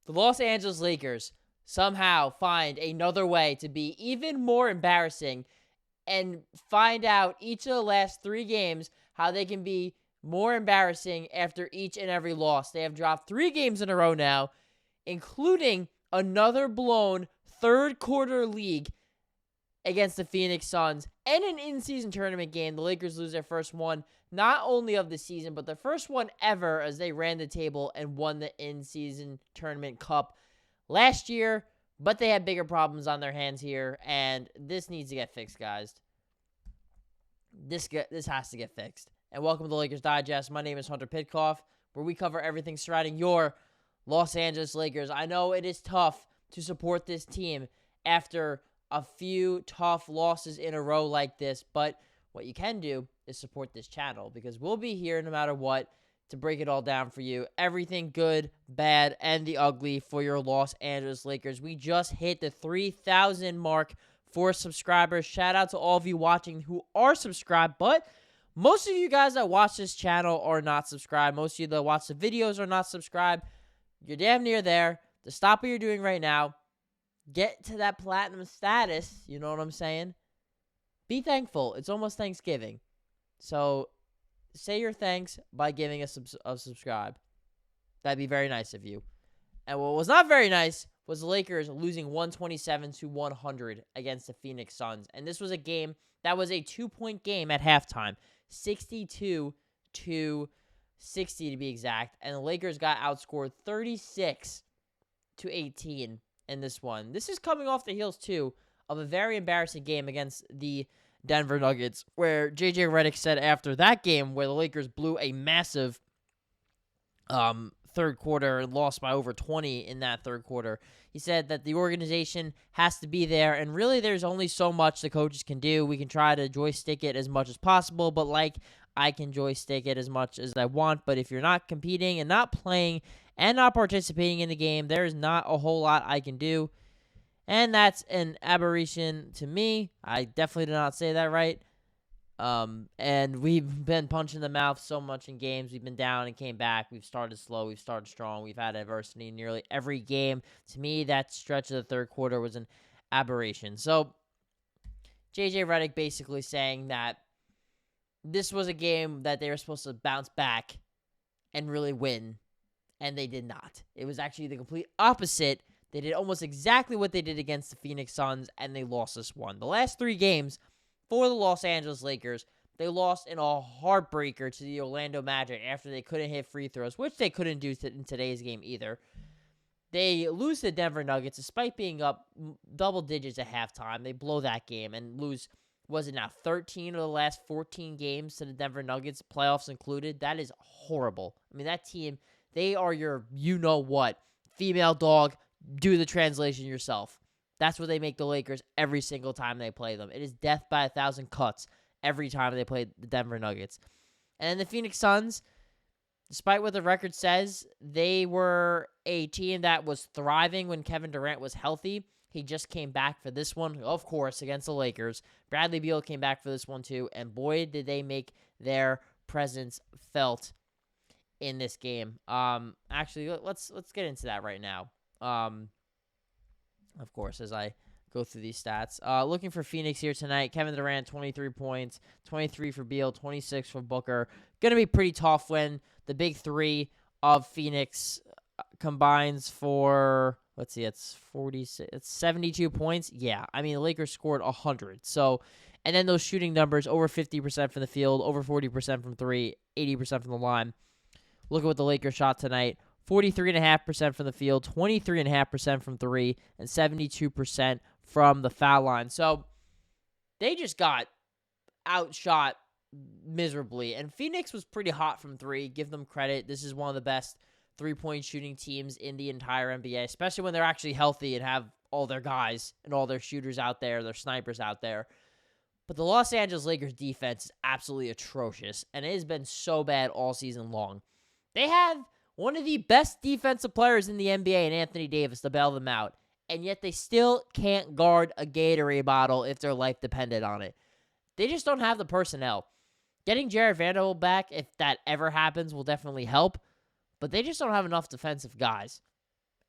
the Los Angeles Lakers somehow find another way to be even more embarrassing and find out each of the last 3 games how they can be more embarrassing after each and every loss. They have dropped 3 games in a row now, including another blown third quarter league against the Phoenix Suns and an in-season tournament game. The Lakers lose their first one, not only of the season, but the first one ever as they ran the table and won the in-season tournament cup last year. But they have bigger problems on their hands here, and this needs to get fixed, guys. This has to get fixed. And welcome to the Lakers Digest. My name is Hunter Pitcoff, where we cover everything surrounding your Los Angeles Lakers. I know it is tough to support this team after a few tough losses in a row like this, but what you can do is support this channel because we'll be here no matter what to break it all down for you. Everything good, bad, and the ugly for your Los Angeles Lakers. We just hit the 3,000 mark for subscribers. Shout out to all of you watching who are subscribed, but most of you guys that watch this channel are not subscribed. Most of you that watch the videos are not subscribed. You're damn near there. To stop what you're doing right now, get to that platinum status. You know what I'm saying? Be thankful. It's almost Thanksgiving. So say your thanks by giving us a subscribe. That'd be very nice of you. And what was not very nice was the Lakers losing 127-100 against the Phoenix Suns. And this was a game that was a 2-point game at halftime. 62-60 to be exact. And the Lakers got outscored 36-18 in this one. This is coming off the heels, too, of a very embarrassing game against the Denver Nuggets, where J.J. Redick said after that game where the Lakers blew a massive third quarter and lost by over 20 in that third quarter, he said that the organization has to be there, and really there's only so much the coaches can do. We can try to joystick it as much as possible, but I can joystick it as much as I want, but if you're not competing and not playing and not participating in the game, there's not a whole lot I can do. And that's an aberration to me. I definitely did not say that right. And we've been punched in the mouth so much in games. We've been down and came back. We've started slow. We've started strong. We've had adversity in nearly every game. To me, that stretch of the third quarter was an aberration. So, J.J. Redick basically saying that this was a game that they were supposed to bounce back and really win, and they did not. It was actually the complete opposite. They did almost exactly what they did against the Phoenix Suns, and they lost this one. The last 3 games for the Los Angeles Lakers, they lost in a heartbreaker to the Orlando Magic after they couldn't hit free throws, which they couldn't do in today's game either. They lose to the Denver Nuggets despite being up double digits at halftime. They blow that game and lose, was it now 13 of the last 14 games to the Denver Nuggets, playoffs included? That is horrible. I mean, that team, they are your you-know-what, female dog. Do the translation yourself. That's what they make the Lakers every single time they play them. It is death by 1,000 cuts every time they play the Denver Nuggets. And then the Phoenix Suns, despite what the record says, they were a team that was thriving when Kevin Durant was healthy. He just came back for this one, of course, against the Lakers. Bradley Beal came back for this one too, and boy, did they make their presence felt in this game. Actually, let's get into that right now. Of course, as I go through these stats. Looking for Phoenix here tonight. Kevin Durant, 23 points, 23 for Beal, 26 for Booker. Going to be pretty tough when the big 3 of Phoenix combines for, let's see, it's 72 points. Yeah, I mean, the Lakers scored 100. So, and then those shooting numbers, over 50% from the field, over 40% from 3, 80% from the line. Look at what the Lakers shot tonight. 43.5% from the field, 23.5% from 3, and 72% from the foul line. So they just got outshot miserably. And Phoenix was pretty hot from 3. Give them credit. This is one of the best 3-point shooting teams in the entire NBA, especially when they're actually healthy and have all their guys and all their shooters out there, their snipers out there. But the Los Angeles Lakers defense is absolutely atrocious, and it has been so bad all season long. They have one of the best defensive players in the NBA in Anthony Davis to bail them out, and yet they still can't guard a Gatorade bottle if their life depended on it. They just don't have the personnel. Getting Jared Vanderbilt back, if that ever happens, will definitely help, but they just don't have enough defensive guys.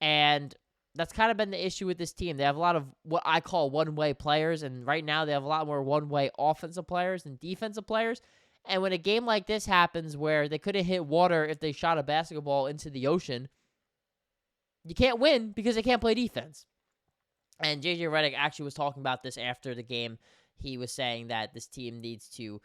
And that's kind of been the issue with this team. They have a lot of what I call one-way players, and right now they have a lot more one-way offensive players than defensive players. And when a game like this happens where they could have hit water if they shot a basketball into the ocean, you can't win because they can't play defense. And JJ Redick actually was talking about this after the game. He was saying that this team needs to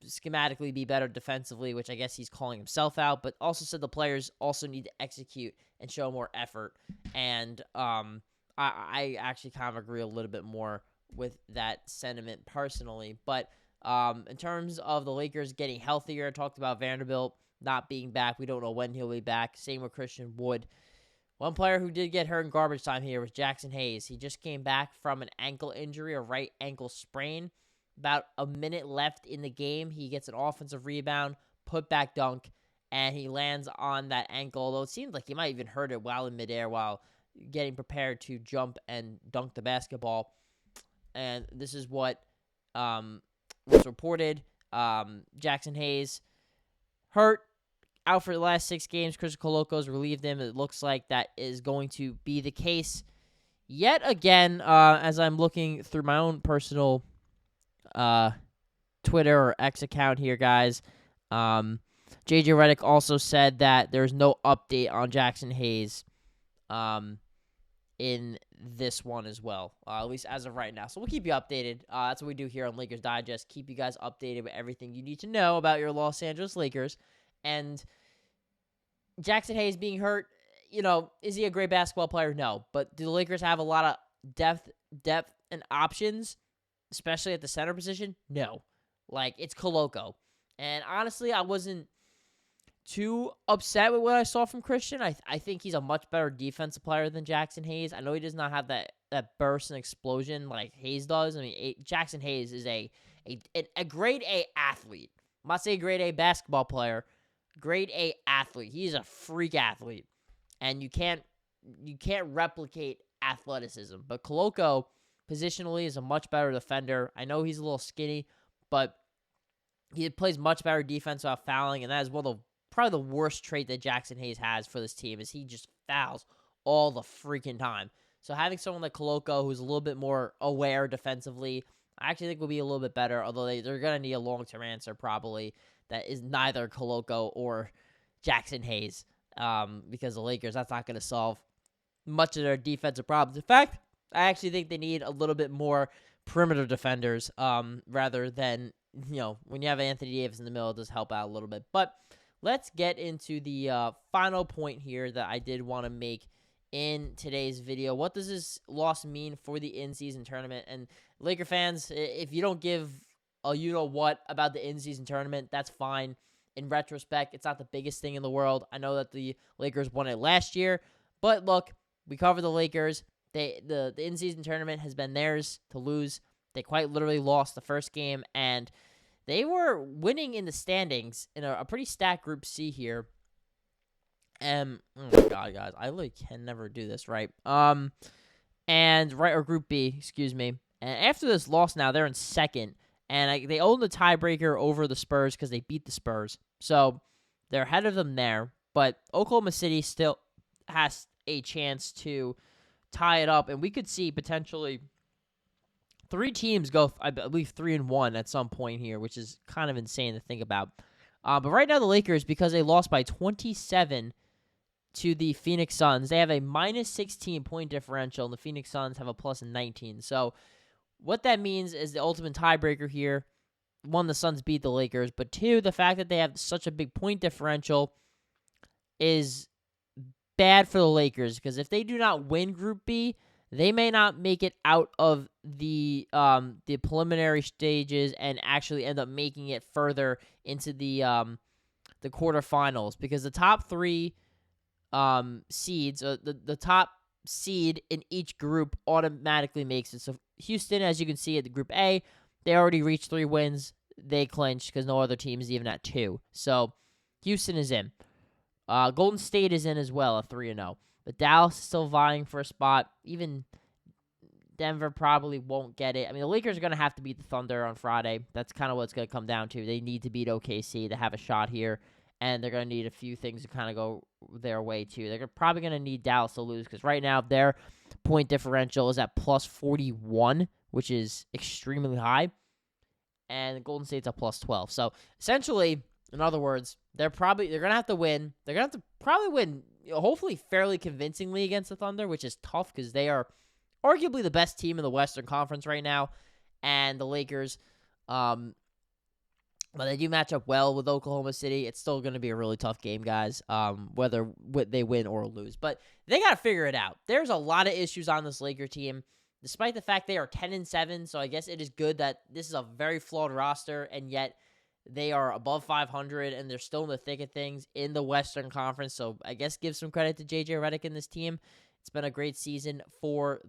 schematically be better defensively, which I guess he's calling himself out, but also said the players also need to execute and show more effort. And I actually kind of agree a little bit more with that sentiment personally. But in terms of the Lakers getting healthier, I talked about Vanderbilt not being back. We don't know when he'll be back. Same with Christian Wood. One player who did get hurt in garbage time here was Jaxson Hayes. He just came back from an ankle injury, a right ankle sprain. About a minute left in the game, he gets an offensive rebound, put-back dunk, and he lands on that ankle, although it seemed like he might even hurt it while in midair while getting prepared to jump and dunk the basketball. And this is what was reported. Jaxson Hayes hurt, out for the last 6 games. Chris Coloco's relieved him. It looks like that is going to be the case yet again, as I'm looking through my own personal Twitter or X account here, guys. JJ Redick also said that there's no update on Jaxson Hayes in this one as well, at least as of right now. So we'll keep you updated. That's what we do here on Lakers Digest. Keep you guys updated with everything you need to know about your Los Angeles Lakers. And Jaxson Hayes being hurt, is he a great basketball player? No. But do the Lakers have a lot of depth and options, especially at the center position? No. It's Coloco. And honestly, I wasn't too upset with what I saw from Christian. I think he's a much better defensive player than Jaxson Hayes. I know he does not have that burst and explosion like Hayes does. I mean, Jaxson Hayes is a grade A athlete. I'm not saying grade A basketball player. Grade A athlete. He's a freak athlete. And you can't replicate athleticism. But Coloco, positionally, is a much better defender. I know he's a little skinny, but he plays much better defense without fouling, and that is probably the worst trait that Jaxson Hayes has for this team is he just fouls all the freaking time. So having someone like Coloco who's a little bit more aware defensively, I actually think will be a little bit better, although they're going to need a long-term answer probably that is neither Coloco or Jaxson Hayes, because the Lakers, that's not going to solve much of their defensive problems. In fact, I actually think they need a little bit more perimeter defenders rather than, when you have Anthony Davis in the middle, it does help out a little bit. But let's get into the final point here that I did want to make in today's video. What does this loss mean for the in-season tournament? And Laker fans, if you don't give a you-know-what about the in-season tournament, that's fine. In retrospect, it's not the biggest thing in the world. I know that the Lakers won it last year, but look, we cover the Lakers. The in-season tournament has been theirs to lose. They quite literally lost the first game, and they were winning in the standings in a pretty stacked Group C here. Oh my God, guys, I really can never do this right. Or Group B, excuse me. And after this loss, now they're in second, and they own the tiebreaker over the Spurs because they beat the Spurs, so they're ahead of them there. But Oklahoma City still has a chance to tie it up, and we could see potentially 3 teams go, I believe, 3-1 at some point here, which is kind of insane to think about. But right now the Lakers, because they lost by 27 to the Phoenix Suns, they have a minus 16 point differential, and the Phoenix Suns have a plus 19. So what that means is the ultimate tiebreaker here. 1, the Suns beat the Lakers, but 2, the fact that they have such a big point differential is bad for the Lakers, because if they do not win Group B, they may not make it out of the preliminary stages and actually end up making it further into the quarterfinals, because the top 3 seeds, the top seed in each group automatically makes it. So Houston, as you can see at the Group A, they already reached 3 wins. They clinched because no other team is even at 2. So Houston is in. Golden State is in as well at 3-0. But Dallas is still vying for a spot. Even Denver probably won't get it. I mean, the Lakers are going to have to beat the Thunder on Friday. That's kind of what it's going to come down to. They need to beat OKC to have a shot here and they're going to need a few things to kind of go their way, too. They're probably going to need Dallas to lose because right now their point differential is at plus 41, which is extremely high, and Golden State's at plus 12. So, essentially, in other words, they're going to have to win. They're going to have to probably win, hopefully fairly convincingly against the Thunder, which is tough because they are arguably the best team in the Western Conference right now, and the Lakers, but they do match up well with Oklahoma City. It's still going to be a really tough game, guys, whether they win or lose. But they got to figure it out. There's a lot of issues on this Laker team, despite the fact they are 10-7. So I guess it is good that this is a very flawed roster, and yet they are above 500, and they're still in the thick of things in the Western Conference. So I guess give some credit to JJ Redick and this team. It's been a great season for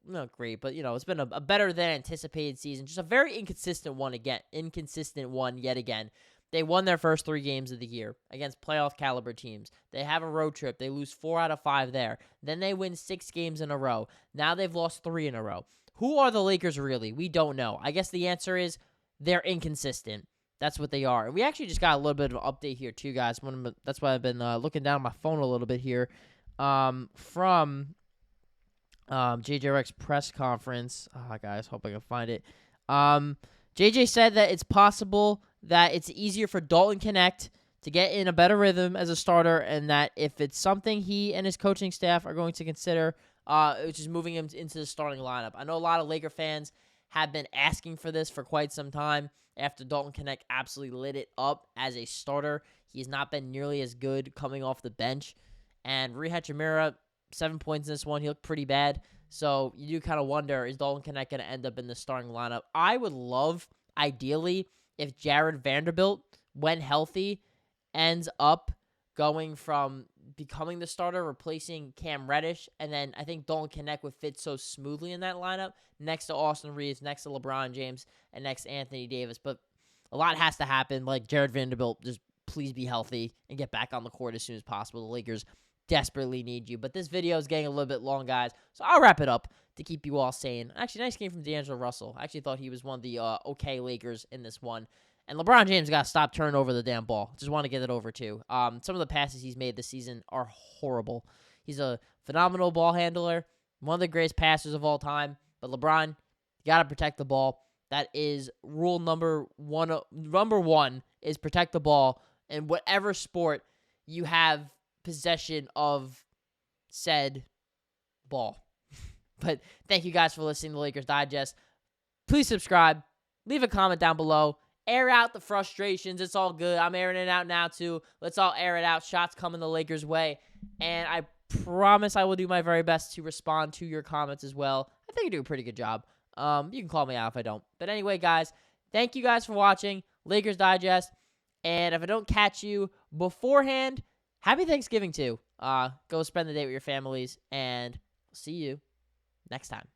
not great, but, it's been a better than anticipated season. Just a very inconsistent one yet again. They won their first 3 games of the year against playoff caliber teams. They have a road trip. They lose 4 out of 5 there. Then they win 6 games in a row. Now they've lost 3 in a row. Who are the Lakers really? We don't know. I guess the answer is they're inconsistent. That's what they are. And we actually just got a little bit of an update here too, guys. That's why I've been looking down my phone a little bit here. From JJ Redick's press conference. Guys, hope I can find it. JJ said that it's possible that it's easier for Dalton Knecht to get in a better rhythm as a starter, and that if it's something he and his coaching staff are going to consider, which is moving him into the starting lineup. I know a lot of Laker fans have been asking for this for quite some time after Dalton Knecht absolutely lit it up as a starter. He's not been nearly as good coming off the bench. And Rui Hachimura, 7 points in this one. He looked pretty bad. So you do kind of wonder, is Dalton Knecht going to end up in the starting lineup? I would love, ideally, if Jared Vanderbilt, when healthy, ends up going from becoming the starter, replacing Cam Reddish. And then I think Dalton Knecht would fit so smoothly in that lineup next to Austin Reaves, next to LeBron James, and next to Anthony Davis. But a lot has to happen. Like Jared Vanderbilt, just please be healthy and get back on the court as soon as possible. The Lakers desperately need you. But this video is getting a little bit long, guys, so I'll wrap it up to keep you all sane. Actually, nice game from D'Angelo Russell. I actually thought he was one of the okay Lakers in this one. And LeBron James got to stop turning over the damn ball. Just want to get it over, too. Some of the passes he's made this season are horrible. He's a phenomenal ball handler, one of the greatest passers of all time. But LeBron, you got to protect the ball. That is rule number one. Number one is protect the ball. In whatever sport you have possession of said ball. But thank you guys for listening to Lakers Digest. Please subscribe. Leave a comment down below. Air out the frustrations. It's all good. I'm airing it out now, too. Let's all air it out. Shots coming the Lakers' way. And I promise I will do my very best to respond to your comments as well. I think I do a pretty good job. You can call me out if I don't. But anyway, guys, thank you guys for watching Lakers Digest. And if I don't catch you beforehand, happy Thanksgiving, too. Go spend the day with your families, and see you next time.